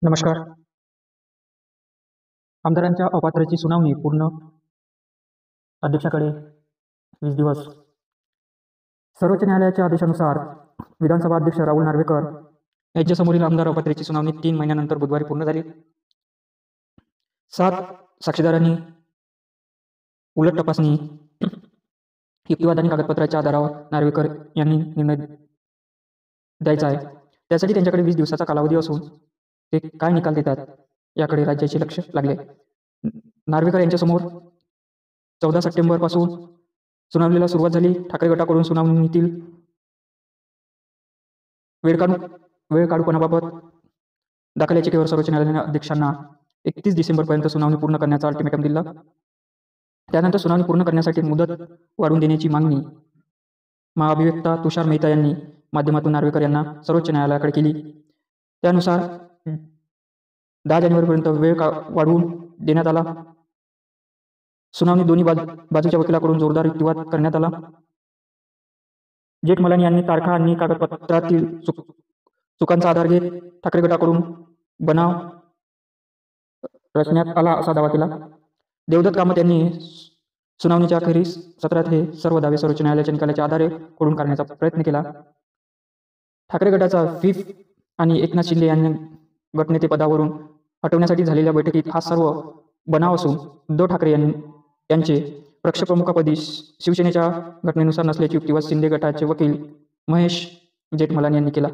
नमस्कार. आमदारांच्या अपात्रतेची सुनावणी पूर्ण. अध्यक्षाकडे 20 दिवस. सर्वोच्च न्यायालयाच्या आदेशानुसार विधानसभा अध्यक्ष राहुल नार्वेकर यांच्यासमोरील आमदार अपात्रतेची सुनावणी 3 महिन्यानंतर बुधवारी पूर्ण झाली. 7 साक्षीदारांनी उलट तपासणी, युक्तिवाद आणि कागदपत्राच्या आधारावर नार्वेकर यांनी निर्णय द्यायचा आहे. त्यासाठी त्यांच्याकडे 20 दिवसाचा कालावधी असून ते काय निकाल देतात याकडे राज्याचे लक्ष लागले. नार्वेकर यांच्यासमोर 14 सप्टेंबरपासून सुनावणीला सुरुवात झाली. ठाकरे गटाकडून सुनावणीतील वेळकाढूपणाबाबत दाखल याचिकेवर सर्वोच्च न्यायालयाने अध्यक्षांना 31 डिसेंबरपर्यंत सुनावणी पूर्ण करण्याचा अल्टिमेटम दिला. त्यानंतर सुनावणी पूर्ण करण्यासाठी मुदत वाढवून देण्याची मागणी महाअभिवक्ता तुषार मेहता यांनी माध्यमातून नार्वेकर यांना सर्वोच्च न्यायालयाकडे केली. त्यानुसार 10 जानेवारीपर्यंत वेळ वाढवून देण्यात आला. सुनावणी दोन्ही बाजूच्या वकिलाकडून जोरदार युक्तिवाद करण्यात आला. जेठमलानी यांनी तारखा आणि कागदपत्रातील चुकांचा आधार घेत ठाकरे गटाकडून बनाव रचण्यात आला असा दावा केला. देवदत्त कामत यांनी सुनावणीच्या अखेरीस सत्रात हे सर्व दावे सर्वोच्च न्यायालयाच्या निकालाच्या आधारे खोडून काढण्याचा प्रयत्न केला. ठाकरे गटाचा व्हीप आणि एकनाथ शिंदे यांनी गटनेतेपदावरून हटवण्यासाठी झालेल्या बैठकीत हा सर्व बनाव असून उद्धव ठाकरे यांचे पक्षप्रमुखापदी शिवसेनेच्या घटनेनुसार नसल्याची युक्तिवाद शिंदे गटाचे वकील महेश जेठमलानी यांनी केला.